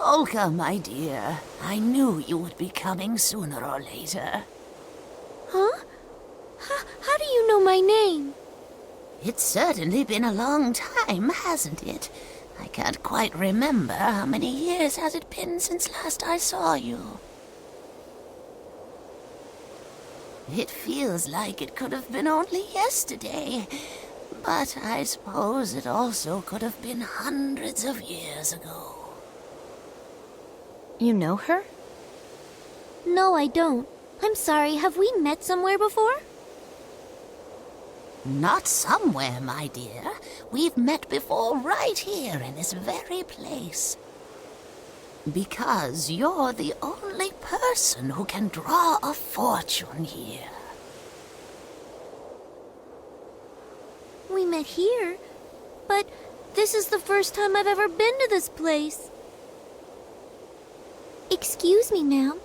Polka, my dear, I knew you would be coming sooner or later. Huh? How do you know my name? It's certainly been a long time, hasn't it? I can't quite remember how many years has it been since last I saw you. It feels like it could have been only yesterday, but I suppose it also could have been hundreds of years ago. You know her? No, I don't. I'm sorry, have we met somewhere before? Not somewhere, my dear. We've met before right here in this very place. Because you're the only person who can draw a fortune here. We met here, but this is the first time I've ever been to this place. Excuse me, ma'am,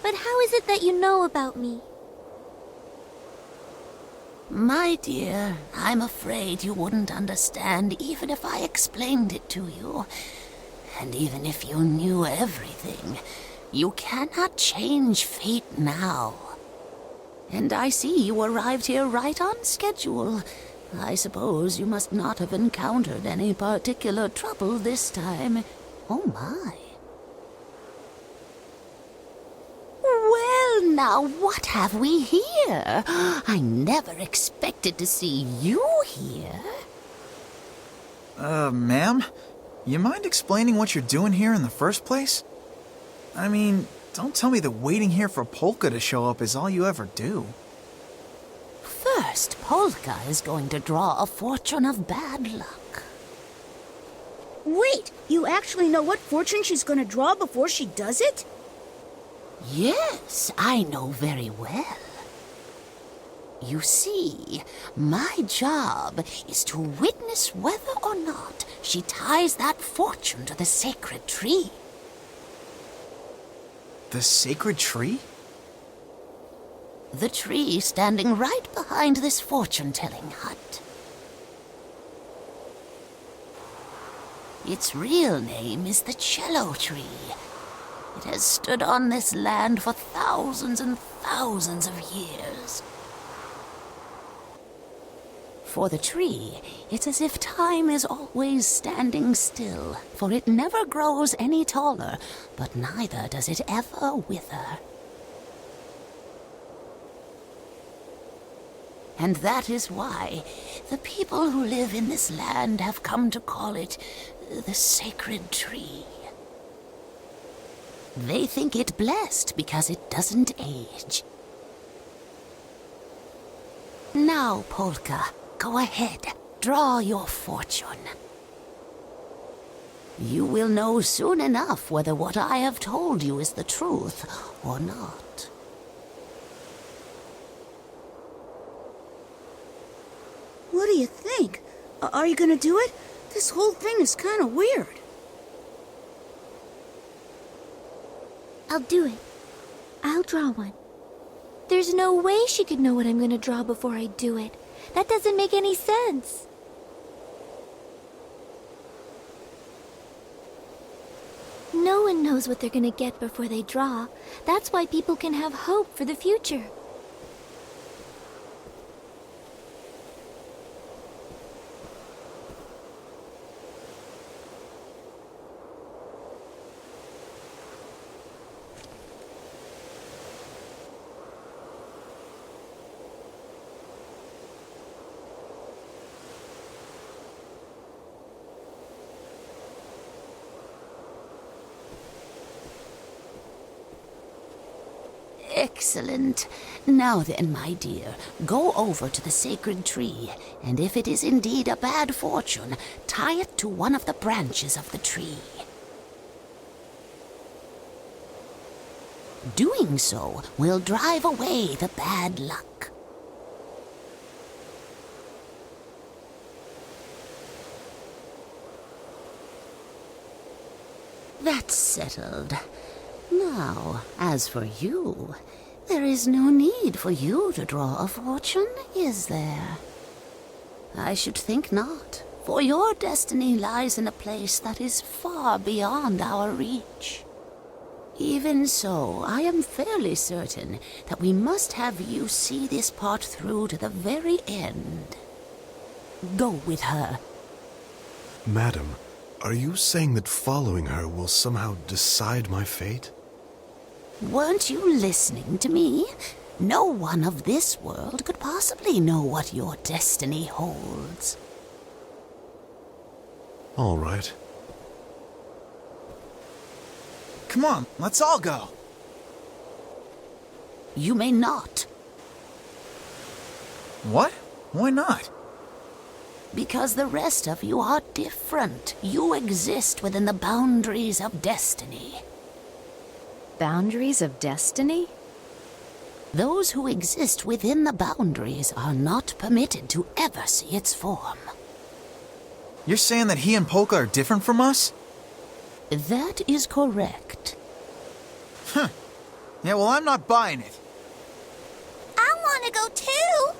but how is it that you know about me? My dear, I'm afraid you wouldn't understand even if I explained it to you. And even if you knew everything, you cannot change fate now. And I see you arrived here right on schedule. I suppose you must not have encountered any particular trouble this time. Oh my. Well, now what have we here? I never expected to see you here. Ma'am? You mind explaining what you're doing here in the first place? I mean, don't tell me that waiting here for Polka to show up is all you ever do. First, Polka is going to draw a fortune of bad luck. Wait, you actually know what fortune she's gonna draw before she does it? Yes, I know very well. You see, my job is to witness whether or not she ties that fortune to the sacred tree. The sacred tree? The tree standing right behind this fortune-telling hut. Its real name is the cello tree. It has stood on this land for thousands and thousands of years. For the tree, it's as if time is always standing still, for it never grows any taller, but neither does it ever wither. And that is why the people who live in this land have come to call it the sacred tree. They think it blessed because it doesn't age. Now, Polka, go ahead, draw your fortune. You will know soon enough whether what I have told you is the truth or not. What do you think? Are you gonna do it? This whole thing is kinda weird. I'll do it. I'll draw one. There's no way she could know what I'm gonna draw before I do it. That doesn't make any sense. No one knows what they're gonna get before they draw. That's why people can have hope for the future. Excellent. Now then, my dear, go over to the sacred tree, and if it is indeed a bad fortune, tie it to one of the branches of the tree. Doing so will drive away the bad luck. That's settled. Now, as for you, there is no need for you to draw a fortune, is there? I should think not, For your destiny lies in a place that is far beyond our reach. Even so, I am fairly certain that we must have you see this part through to the very end. Go with her. Madam, are you saying that following her will somehow decide my fate? Weren't you listening to me? No one of this world could possibly know what your destiny holds. All right. Come on, let's all go. You may not, What? Why not? because the rest of you are different. You exist within the boundaries of destiny. Boundaries of destiny? Those who exist within the boundaries are not permitted to ever see its form. You're saying that he and Polka are different from us? That is correct. Huh. Yeah, well, I'm not buying it. I want to go too!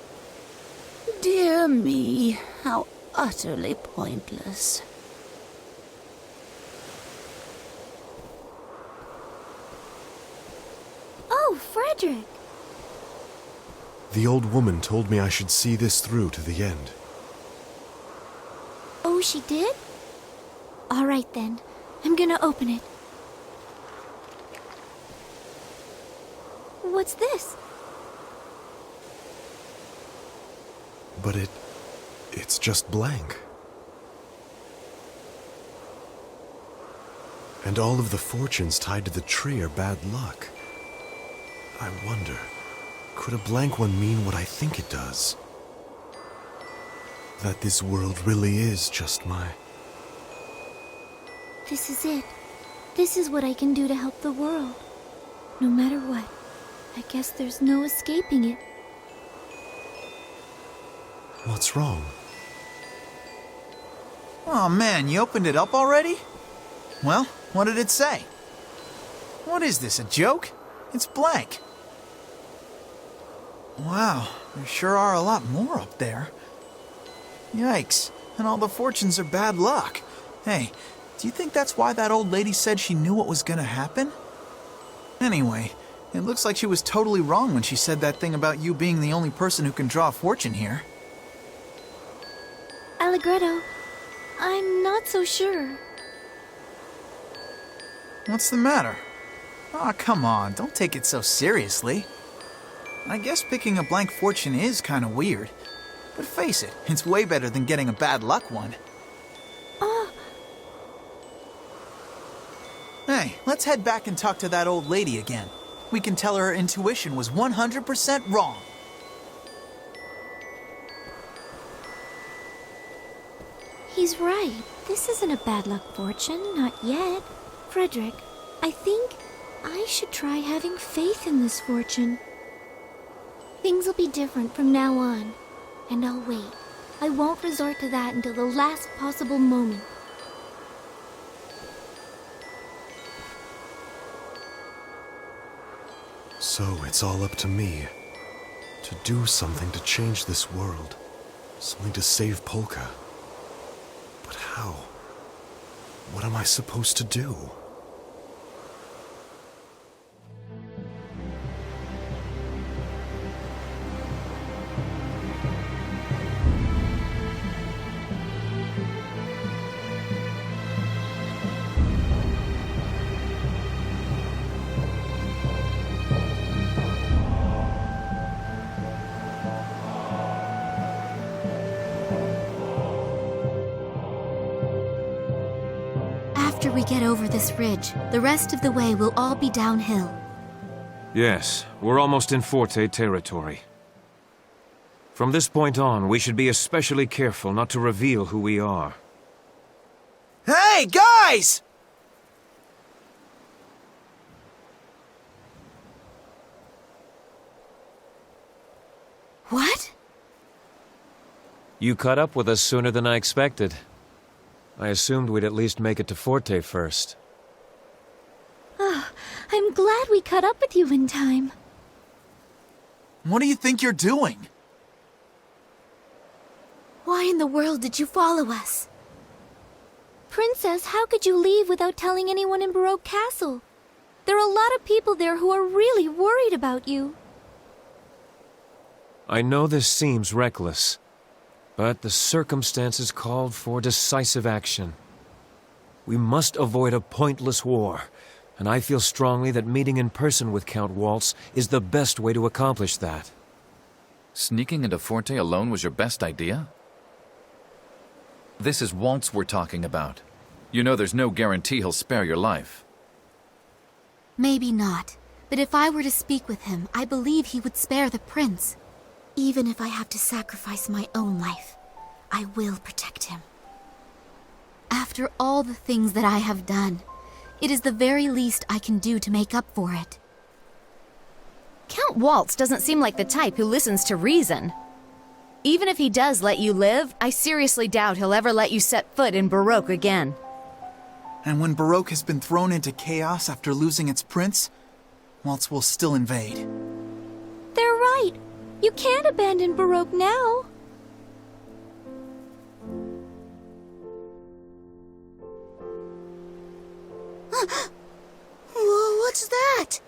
Dear me, how utterly pointless. Oh, Frederick! The old woman told me I should see this through to the end. Oh, she did? All right then. I'm gonna open it. What's this? But it's just blank. And all of the fortunes tied to the tree are bad luck. I wonder, could a blank one mean what I think it does? That this world really is just my... This is it. This is what I can do to help the world. No matter what. I guess there's no escaping it. What's wrong? Oh man, you opened it up already? Well, what did it say? What is this, a joke? It's blank. Wow, there sure are a lot more up there. Yikes, and all the fortunes are bad luck. Hey, do you think that's why that old lady said she knew what was gonna happen? Anyway, it looks like she was totally wrong when she said that thing about you being the only person who can draw a fortune here. Allegretto, I'm not so sure. What's the matter? Aw, come on, don't take it so seriously. I guess picking a blank fortune is kinda weird. But face it, it's way better than getting a bad luck one. Hey, let's head back and talk to that old lady again. We can tell her intuition was 100% wrong. He's right. This isn't a bad luck fortune, not yet. Frederick, I think I should try having faith in this fortune. Things will be different from now on, and I'll wait. I won't resort to that until the last possible moment. So it's all up to me. To do something to change this world. Something to save Polka. But how? What am I supposed to do? After we get over this ridge, the rest of the way will all be downhill. Yes, we're almost in Forte territory. From this point on, we should be especially careful not to reveal who we are. Hey, guys! What? You caught up with us sooner than I expected. I assumed we'd at least make it to Forte first. I'm glad we caught up with you in time. What do you think you're doing? Why, in the world did you follow us? Princess, how could you leave without telling anyone in Baroque Castle? There are a lot of people there who are really worried about you. I know this seems reckless, but the circumstances called for decisive action. We must avoid a pointless war, and I feel strongly that meeting in person with Count Waltz is the best way to accomplish that. Sneaking into Forte alone was your best idea? This is Waltz we're talking about. You know there's no guarantee he'll spare your life. Maybe not, but if I were to speak with him, I believe he would spare the prince. Even if I have to sacrifice my own life, I will protect him. After all the things that I have done, it is the very least I can do to make up for it. Count Waltz doesn't seem like the type who listens to reason. Even if he does let you live, I seriously doubt he'll ever let you set foot in Baroque again. And when Baroque has been thrown into chaos after losing its prince, Waltz will still invade. They're right. You can't abandon Baroque now. Whoa, what's that?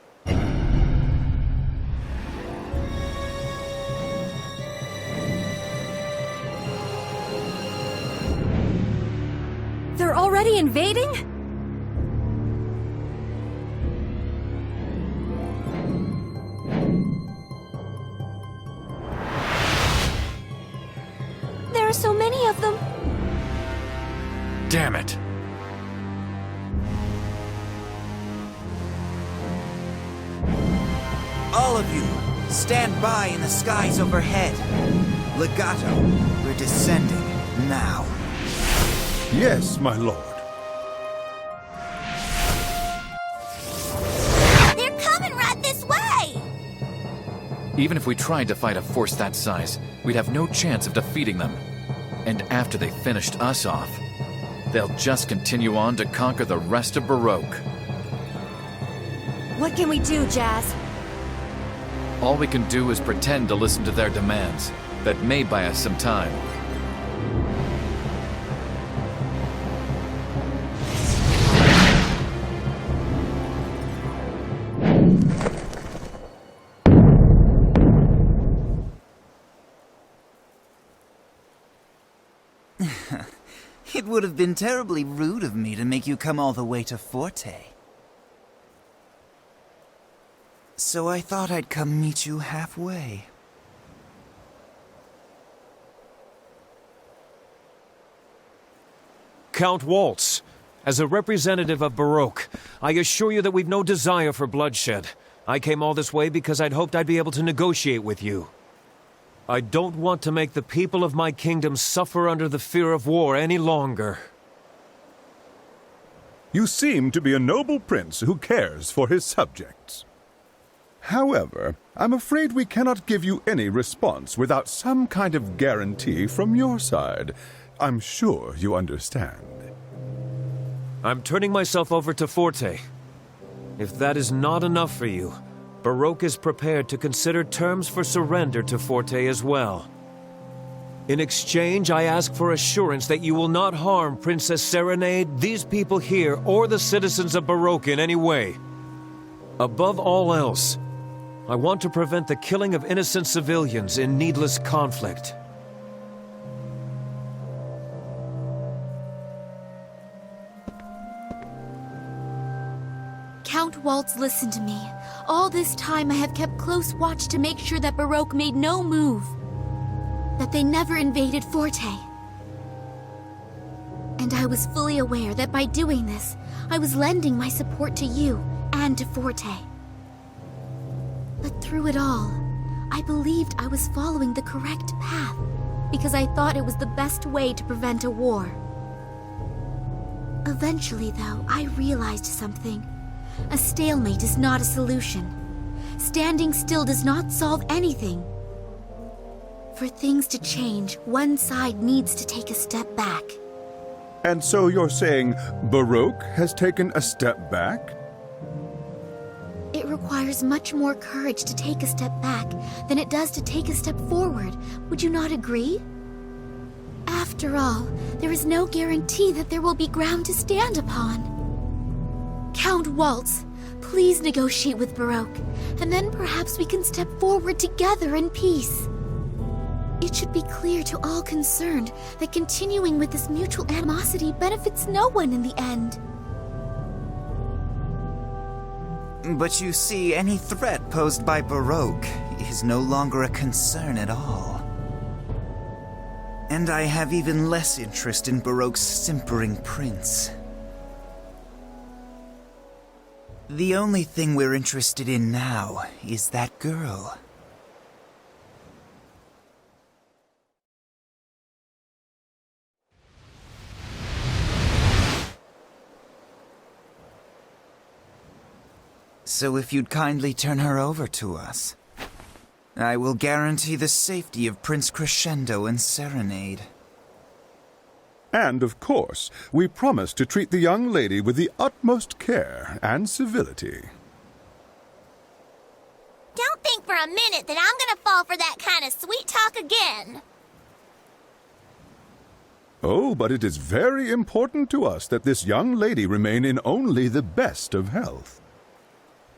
They're already invading? There are so many of them. Damn it! All of you, stand by in the skies overhead. Legato, we're descending now. Yes, my lord. They're coming right this way! Even if we tried to fight a force that size, we'd have no chance of defeating them. And after they finished us off, they'll just continue on to conquer the rest of Baroque. What can we do, Jazz? All we can do is pretend to listen to their demands. That may buy us some time. It would have been terribly rude of me to make you come all the way to Forte. So I thought I'd come meet you halfway. Count Waltz, as a representative of Baroque, I assure you that we've no desire for bloodshed. I came all this way because I'd hoped I'd be able to negotiate with you. I don't want to make the people of my kingdom suffer under the fear of war any longer. You seem to be a noble prince who cares for his subjects. However, I'm afraid we cannot give you any response without some kind of guarantee from your side. I'm sure you understand. I'm turning myself over to Forte. If that is not enough for you, Baroque is prepared to consider terms for surrender to Forte as well. In exchange, I ask for assurance that you will not harm Princess Serenade, these people here, or the citizens of Baroque in any way. Above all else, I want to prevent the killing of innocent civilians in needless conflict. Count Waltz, listen to me. All this time I have kept close watch to make sure that Baroque made no move. That they never invaded Forte. And I was fully aware that by doing this, I was lending my support to you and to Forte. But through it all, I believed I was following the correct path because I thought it was the best way to prevent a war. Eventually, though, I realized something. A stalemate is not a solution. Standing still does not solve anything. For things to change, one side needs to take a step back. And so you're saying Baroque has taken a step back? It requires much more courage to take a step back than it does to take a step forward. Would you not agree? After all, there is no guarantee that there will be ground to stand upon. Count Waltz, please negotiate with Baroque, and then perhaps we can step forward together in peace. It should be clear to all concerned that continuing with this mutual animosity benefits no one in the end. But you see, any threat posed by Baroque is no longer a concern at all. And I have even less interest in Baroque's simpering prince. The only thing we're interested in now is that girl. So if you'd kindly turn her over to us, I will guarantee the safety of Prince Crescendo and Serenade. And, of course, we promise to treat the young lady with the utmost care and civility. Don't think for a minute that I'm gonna fall for that kind of sweet talk again. Oh, but it is very important to us that this young lady remain in only the best of health.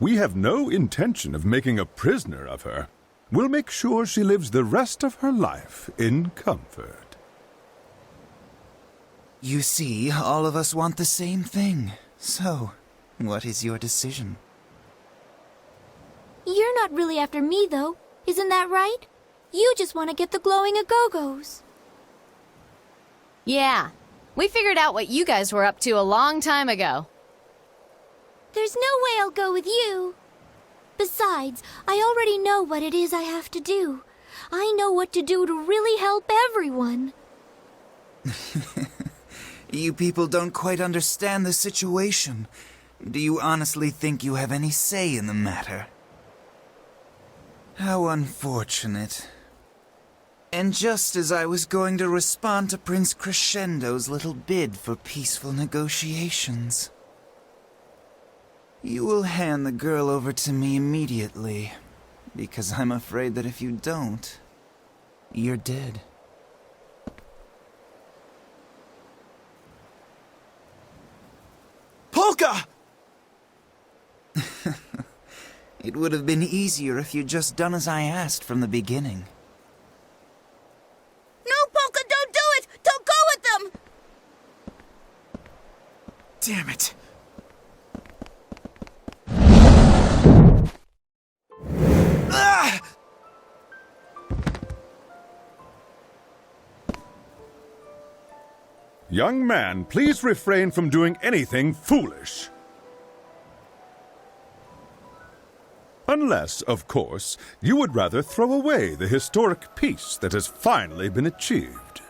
We have no intention of making a prisoner of her. We'll make sure she lives the rest of her life in comfort. You see, all of us want the same thing. So, what is your decision? You're not really after me, though. Isn't that right? You just want to get the glowing a-go-go's. Yeah, we figured out what you guys were up to a long time ago. There's no way I'll go with you. Besides, I already know what it is I have to do. I know what to do to really help everyone. You people don't quite understand the situation. Do you honestly think you have any say in the matter? How unfortunate. And just as I was going to respond to Prince Crescendo's little bid for peaceful negotiations, you will hand the girl over to me immediately, because I'm afraid that if you don't, you're dead. Polka! It would have been easier if you'd just done as I asked from the beginning. No, Polka, don't do it! Don't go with them! Damn it. Ah! Young man, please refrain from doing anything foolish. Unless, of course, you would rather throw away the historic peace that has finally been achieved.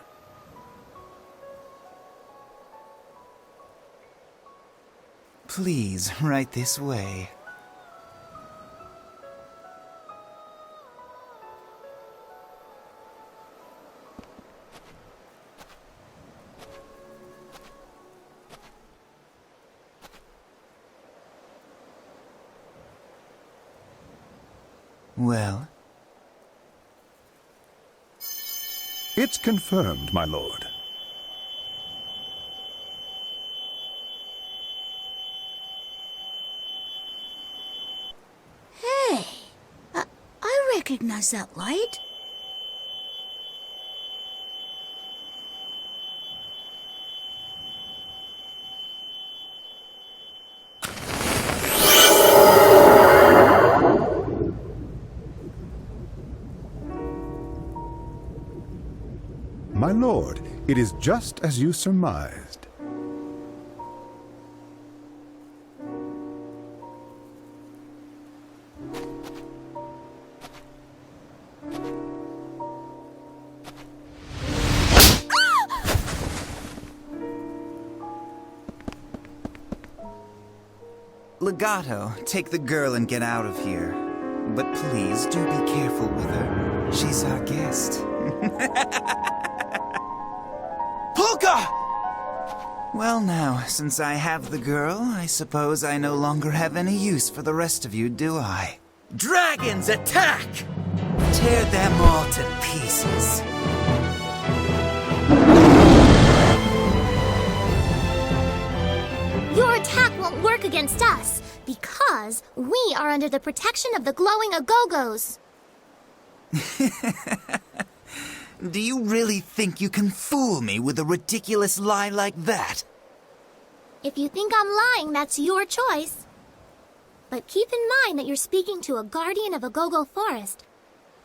Please, right this way. Well? It's confirmed, my lord. Hey, I recognize that light. My lord, it is just as you surmised. Legato, take the girl and get out of here. But please, do be careful with her. She's our guest. Polka! Well now, since I have the girl, I suppose I no longer have any use for the rest of you, do I? Dragons, attack! Tear them all to pieces. against us because we are under the protection of the glowing Agogos. Do you really think you can fool me with a ridiculous lie like that? If you think I'm lying, that's your choice. But keep in mind that you're speaking to a guardian of Agogo Forest,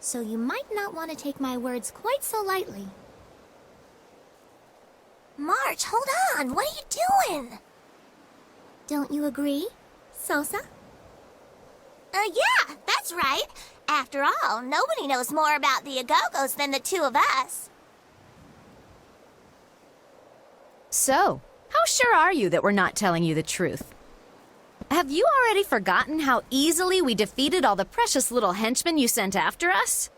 so you might not want to take my words quite so lightly. March, hold on! What are you doing? Don't you agree, Sosa? Yeah, that's right. After all, nobody knows more about the Agogos than the two of us. So, how sure are you that we're not telling you the truth? Have you already forgotten how easily we defeated all the precious little henchmen you sent after us?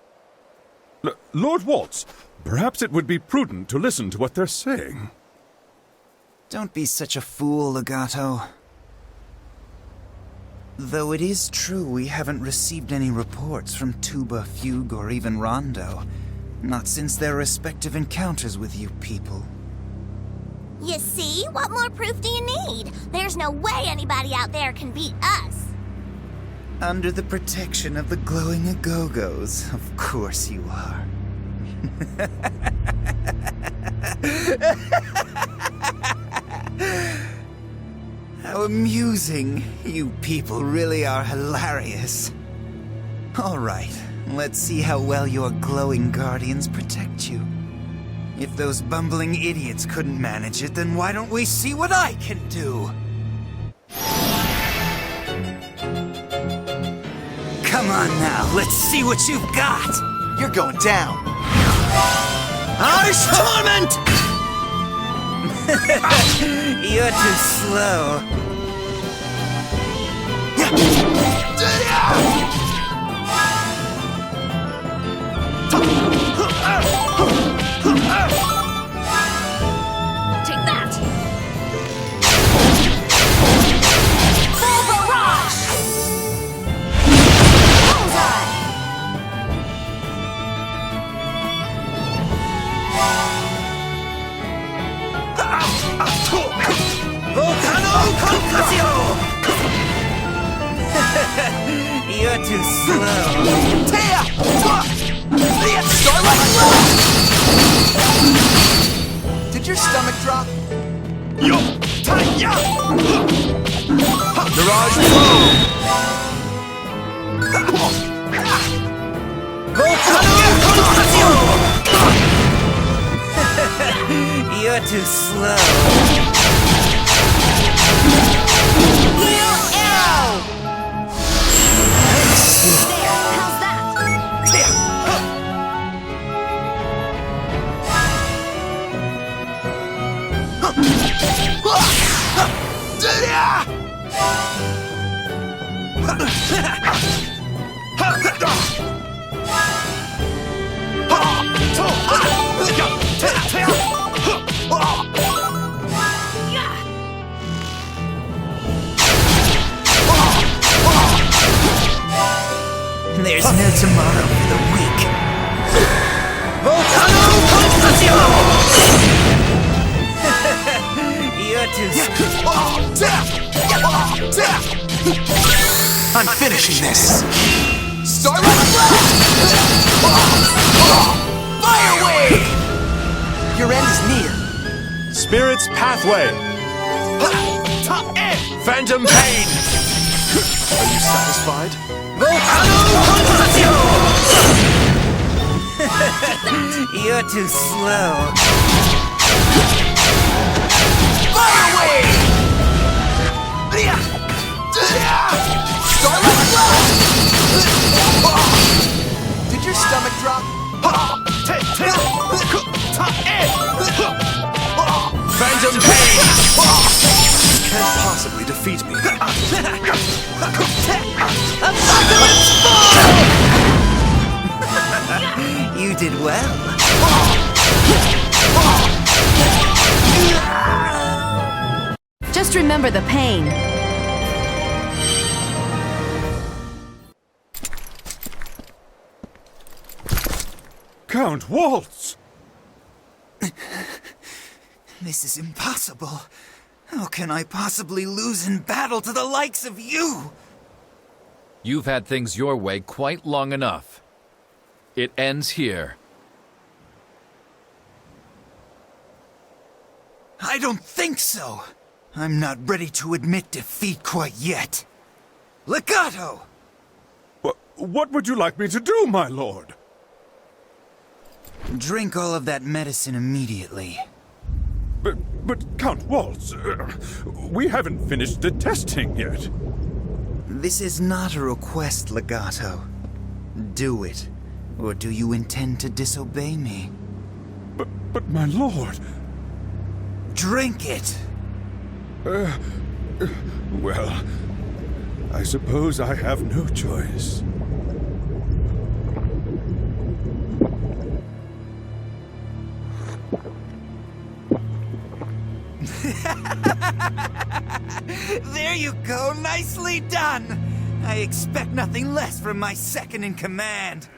Lord Waltz, perhaps it would be prudent to listen to what they're saying. Don't be such a fool, Legato. Though it is true we haven't received any reports from Tuba, Fugue, or even Rondo. Not since their respective encounters with you people. You see? What more proof do you need? There's no way anybody out there can beat us. Under the protection of the glowing Agogos, of course you are. How amusing. You people really are hilarious. All right, let's see how well your glowing guardians protect you. If those bumbling idiots couldn't manage it, then why don't we see what I can do? Come on now, let's see what you've got! You're going down. Harsh torment! You're too slow. Take that! Full barrage! Bullseye! Volcano Concussio! You're too slow. Did your stomach drop? Mirage Flow! Volcano Concussio! You're too slow. How's that? There's no tomorrow for the weak. Volcano Concussio! You're too I'm finishing this. Starlight Blast! Fire Wave! Your end is near. Spirit's Pathway! Phantom Pain! Are you satisfied? Volcano Concussio! You're too slow. Fire Wave! Starlight Blast! Did your stomach drop? Phantom Pain! You can't possibly defeat me. Apocalypse Fall! You did well. Just remember the pain. Count Waltz! This is impossible. How can I possibly lose in battle to the likes of you? You've had things your way quite long enough. It ends here. I don't think so. I'm not ready to admit defeat quite yet. Legato! What would you like me to do, my lord? Drink all of that medicine immediately. But Count Waltz, we haven't finished the testing yet. This is not a request, Legato. Do it, or do you intend to disobey me? But my lord... Drink it! Well, I suppose I have no choice. There you go, nicely done! I expect nothing less from my second in command.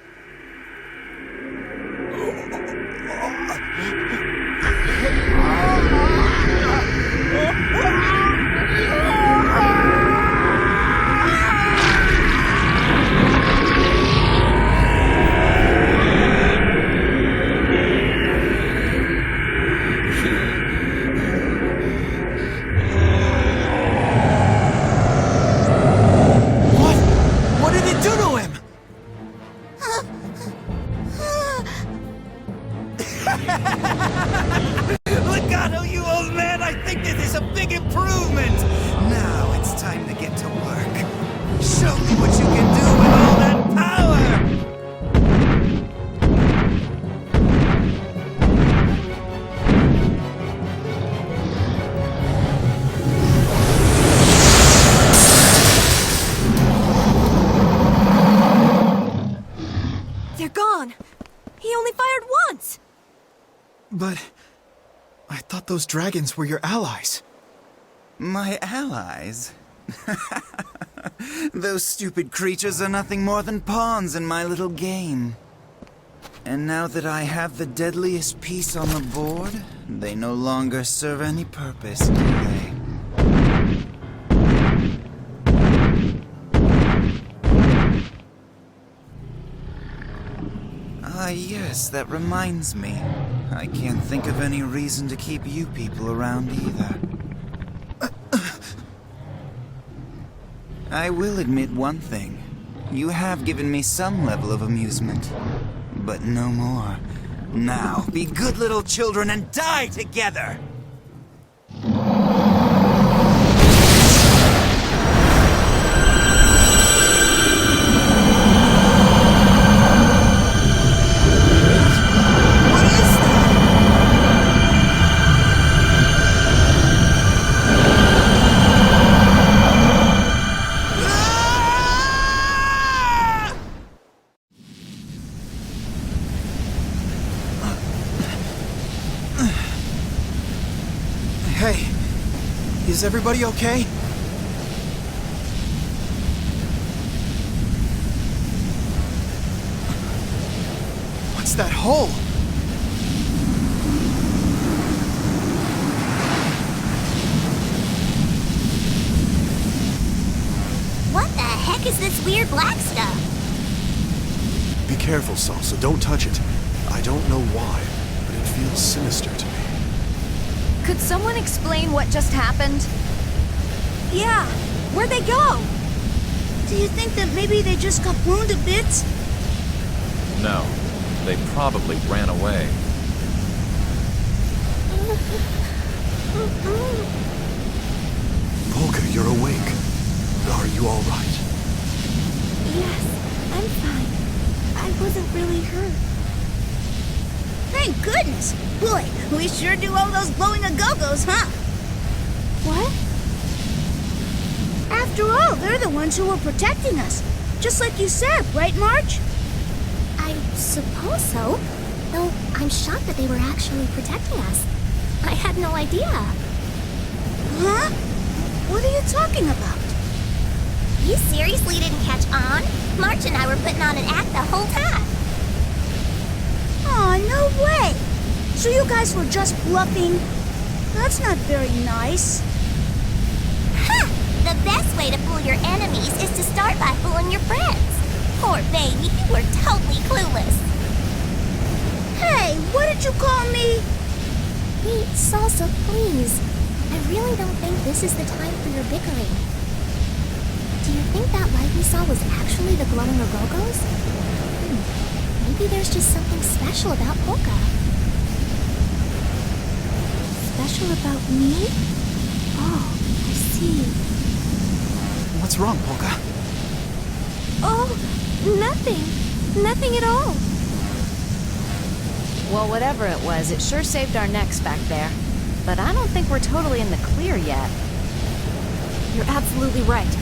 What did it do to him? Legato, you old man, I think this is a big improvement! Now it's time to get to work. Show me what you can do with all that power! They're gone. He only fired once. But I thought those dragons were your allies. My allies? Those stupid creatures are nothing more than pawns in my little game. And now that I have the deadliest piece on the board, they no longer serve any purpose, do they? Ah, yes, that reminds me. I can't think of any reason to keep you people around either. I will admit one thing. You have given me some level of amusement, but no more. Now, be good little children and die together! Hey, is everybody okay? What's that hole? What the heck is this weird black stuff? Be careful, Salsa. Don't touch it. I don't know why, but it feels sinister to me. Could someone explain what just happened? Yeah, Where'd they go? do you think that maybe they just got blown to bits? No, they probably ran away. Polka, you're awake. Are you all right? Yes, I'm fine. I wasn't really hurt. Thank goodness! Boy, we sure do owe those glowing a-go-go's, huh? What? After all, they're the ones who were protecting us. Just like you said, right, Marge? I suppose so. Though I'm shocked that they were actually protecting us. I had no idea. Huh? What are you talking about? You seriously didn't catch on? March and I were putting on an act the whole time. Aw, no way! So you guys were just bluffing? That's not very nice. The best way to fool your enemies is to start by fooling your friends. Poor baby, you were totally clueless. Hey, what did you call me? Wait, Salsa, please. I really don't think this is the time for your bickering. Do you think that light we saw was actually the glowing Agogos? Maybe there's just something special about Polka. Special about me? Oh, I see. What's wrong, Polka? Oh, nothing. Nothing at all. Well, whatever it was, it sure saved our necks back there. But I don't think we're totally in the clear yet. You're absolutely right.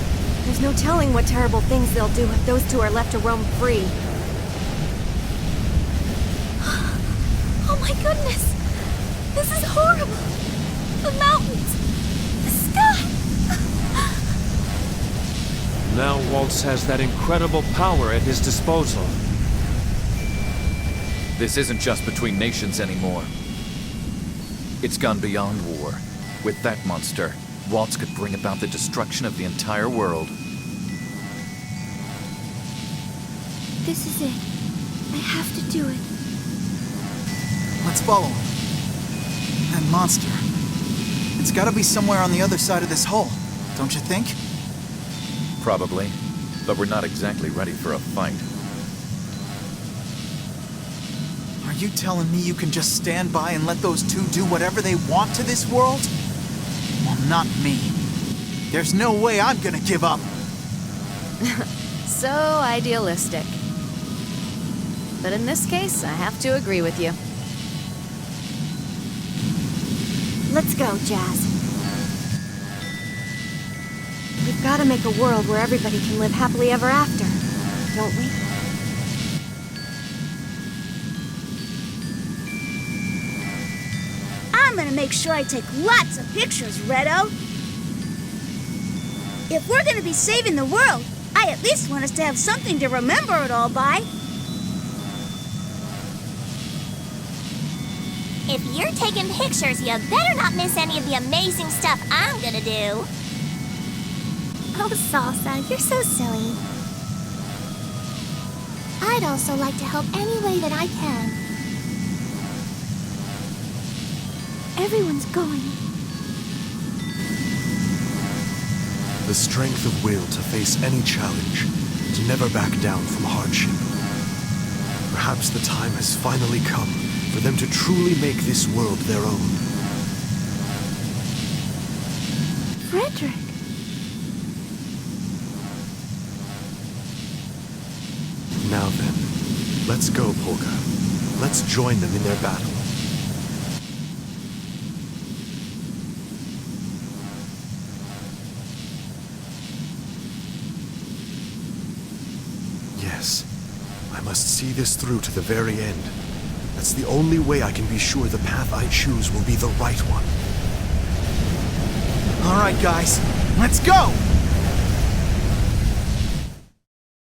There's no telling what terrible things they'll do if those two are left to roam free. Oh my goodness! This is horrible! The mountains! The sky! Now Waltz has that incredible power at his disposal. This isn't just between nations anymore. It's gone beyond war. With that monster, Waltz could bring about the destruction of the entire world. This is it. I have to do it. Let's follow him. That monster. It's gotta be somewhere on the other side of this hole, don't you think? Probably. But we're not exactly ready for a fight. Are you telling me you can just stand by and let those two do whatever they want to this world? Well, not me. There's no way I'm gonna give up. So idealistic. But in this case, I have to agree with you. Let's go, Jazz. We've got to make a world where everybody can live happily ever after, don't we? I'm gonna make sure I take lots of pictures, Redo. If we're gonna be saving the world, I at least want us to have something to remember it all by. If you're taking pictures, you better not miss any of the amazing stuff I'm gonna do. Oh, Salsa, you're so silly. I'd also like to help any way that I can. Everyone's going. The strength of will to face any challenge, to never back down from hardship. Perhaps the time has finally come for them to truly make this world their own. Frederic. Now then, let's go, Polka. Let's join them in their battle. Yes, I must see this through to the very end. That's the only way I can be sure the path I choose will be the right one. All right, guys, let's go!